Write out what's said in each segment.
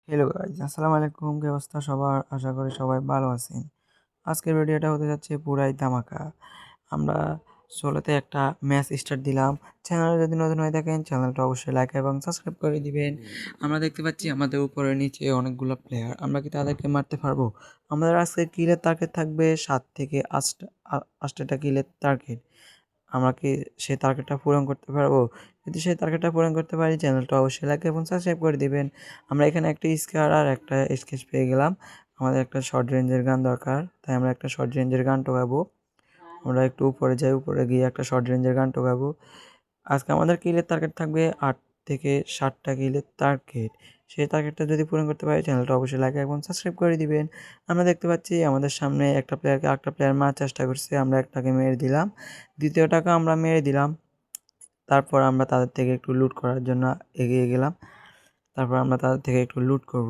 Hello guys, আসসালামু আলাইকুম। কি অবস্থা সবার? আশা করি সবাই ভালো আছেন। আজকের ভিডিওটা হতে যাচ্ছে পুরাই ধামাকা। আমরা ষোলোতে একটা ম্যাচ স্টার্ট দিলাম। চ্যানেলে যদি নতুন হয়ে থাকেন চ্যানেলটা অবশ্যই লাইক এবং সাবস্ক্রাইব করে দিবেন। আমরা দেখতে পাচ্ছি আমাদের উপরে নিচে অনেকগুলো প্লেয়ার, আমরা কি তাদেরকে মারতে পারবো? আমাদের আজকে কিলের টার্গেট থাকবে 7 থেকে 8টা কিলের টার্গেট। আমরা কি সেই টার্গেটটা পূরণ করতে পারবো? যদি সেই টার্গেটটা পূরণ করতে পারি চ্যানেলটা অবশ্যই লাইক এবং সাবস্ক্রাইব করে দিবেন। আমরা এখানে একটা স্কার আর একটা স্কেচ পেয়ে গেলাম। আমাদের একটা শর্ট রেঞ্জের গান দরকার, তাই আমরা একটা শর্ট রেঞ্জের গান টোকাবো। আমরা একটু উপরে যাই, উপরে গিয়ে একটা শর্ট রেঞ্জের গান টোকাবো। আজকে আমাদের কিলের টার্গেট থাকবে 8 থেকে 7টা কিলের টার্গেট। সেই টার্গেটটা যদি পূরণ করতে পারি চ্যানেলটা অবশ্যই লাইক এবং সাবস্ক্রাইব করে দিবেন। আমরা দেখতে পাচ্ছি আমাদের সামনে একটা প্লেয়ারকে আরেকটা প্লেয়ার মারার চেষ্টা করছে, আমরা একটাকে মেরে দিলাম, দ্বিতীয়টাকে আমরা মেরে দিলাম। তারপর আমরা তাদের থেকে একটু লুট করার জন্য এগিয়ে গেলাম। তারপর আমরা তাদের থেকে একটু লুট করব।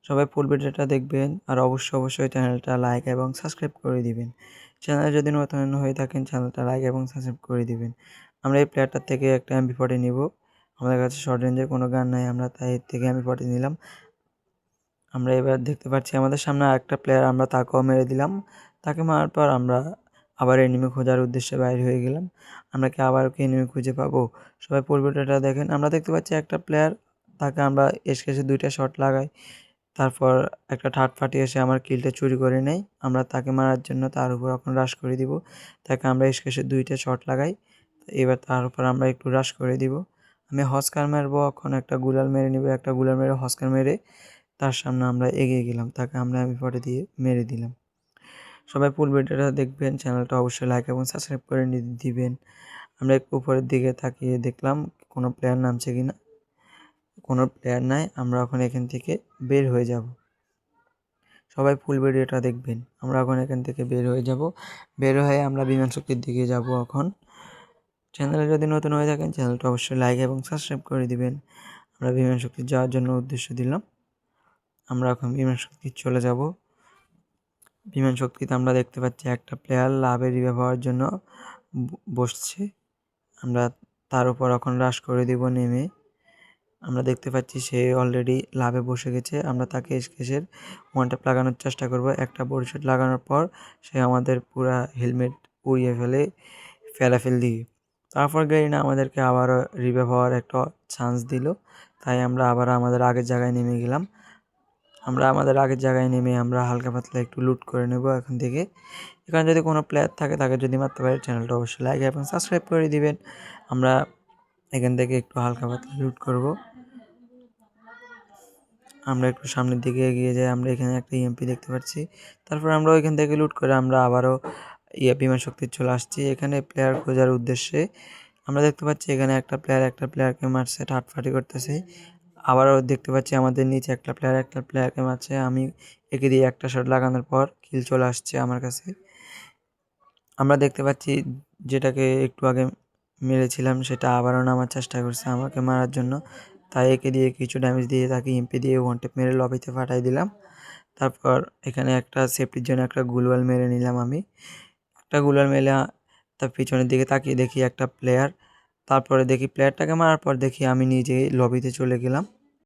সবাই ফুল ভিডিওটা দেখবেন আর অবশ্যই চ্যানেলটা লাইক এবং সাবস্ক্রাইব করে দিবেন। চ্যানেলে যদি নতুন হয়ে থাকেন চ্যানেলটা লাইক এবং সাবস্ক্রাইব করে দিবেন। আমরা এই প্লেয়ারটার থেকে একটা MP40 নিব। আমাদের কাছে শর্ট রেঞ্জের কোনো গান নাই, আমরা তাই এর থেকে MP40 নিলাম। আমরা এবার দেখতে পাচ্ছি আমাদের সামনে আরেকটা প্লেয়ার, আমরা তাকেও মেরে দিলাম। তাকে মারার পর আমরা আবার এনিমি খোঁজার উদ্দেশ্যে বাইরে হয়ে গেলাম। আমরা কি আবার কি এনিমি খুঁজে পাবো? সবাই পুরো ভিডিওটা দেখেন। আমরা দেখতে পাচ্ছি একটা প্লেয়ার, তাকে আমরা এসকেসে 2টা শট লাগাই। তারপর একটা থার্ড পার্টি এসে আমার কিলটা চুরি করে নেয়। আমরা তাকে মারার জন্য তার উপর এখন রাশ করে দিব। তাকে আমরা এসকেসে 2টা শট লাগাই। এবার তার উপর আমরা একটু রাশ করে দিব। আমি হস্কার মারবো, এখন একটা গুলাল মেরে নিব, একটা গুলাল মেরে হস্কার মেরে তার সামনে আমরা এগিয়ে গেলাম, তাকে আমরা MP40 দিয়ে মেরে দিলাম। সবাই ফুল ভিডিওটা দেখবেন, চ্যানেলটা অবশ্যই লাইক এবং সাবস্ক্রাইব করে দিবেন। আমরা একটু উপরের দিকে তাকিয়ে দেখলাম কোনো প্লেয়ার নামছে কি না। কোনো প্লেয়ার নাই, আমরা এখন এখান থেকে বের হয়ে যাব। সবাই ফুল ভিডিওটা দেখবেন। আমরা এখন এখান থেকে বের হয়ে যাব। বের হয়ে আমরা বিমান শক্তির দিকে যাব এখন। চ্যানেলে যদি নতুন হয়ে থাকেন চ্যানেলটা অবশ্যই লাইক এবং সাবস্ক্রাইব করে দিবেন। আমরা বিমান শক্তি যাওয়ার জন্য উদ্দেশ্য দিলাম। আমরা এখন বিমান শক্তি চলে যাব। বিমান শক্তিতে আমরা দেখতে পাচ্ছি একটা প্লেয়ার লাভে রিভাইভ হওয়ার জন্য বসছে। আমরা তার উপর এখন রাশ করে দিব নেমে। আমরা দেখতে পাচ্ছি সে অলরেডি লাভে বসে গেছে। আমরা তাকে স্কেচের ওয়ান ট্যাপ লাগানোর চেষ্টা করব। একটা বডি শট লাগানোর পর সে আমাদের পুরা হেলমেট উড়িয়ে ফেলাফেল দিয়ে তারপর গেরিনা আমাদেরকে আবারও রিভাইভ হওয়ার একটা চান্স দিল। তাই আমরা আবার আমাদের আগের জায়গায় নেমে গেলাম। আমরা আমাদের আগের জায়গায় নেমে আমরা হালকা পাতলা একটু লুট করে নেব এখান থেকে। এখানে যদি কোনো প্লেয়ার থাকে তাকে যদি মারতে পারি চ্যানেলটা অবশ্যই লাইক এবং সাবস্ক্রাইব করে দিবেন। আমরা এখান থেকে একটু হালকা পাতলা লুট করব। আমরা একটু সামনের দিকে এগিয়ে যাই। আমরা এখানে একটা EMP দেখতে পাচ্ছি। তারপর আমরা ওইখান থেকে লুট করে আমরা আবারও বিমান শক্তির চলে আসছি এখানে প্লেয়ার খোঁজার উদ্দেশ্যে। আমরা দেখতে পাচ্ছি এখানে একটা প্লেয়ারকে মারছে, ঠাটফাটি করতেছে। আবারও দেখতে পাচ্ছি আমাদের নিচে একটা প্লেয়ারকে মারছে। আমি একে দিয়ে একটা শট লাগানোর পর কিল চলে আসছে আমার কাছে। আমরা দেখতে পাচ্ছি যেটাকে একটু আগে মেরেছিলাম সেটা আবারও নামার চেষ্টা করছে আমাকে মারার জন্য। তাই একে দিয়ে কিছু ড্যামেজ দিয়ে তাকে MP দিয়ে ওয়ান ট্যাপ মেরে লবিতে পাঠাই দিলাম। তারপর এখানে একটা সেফটির জন্য একটা গুলওয়াল মেরে নিলাম আমি। একটা গুলওয়াল মেরে তার পিছনের দিকে তাকিয়ে দেখি একটা প্লেয়ার। তারপরে দেখি প্লেয়ারটাকে মারার পর দেখি আমি নিজে লবিতে চলে গেলাম।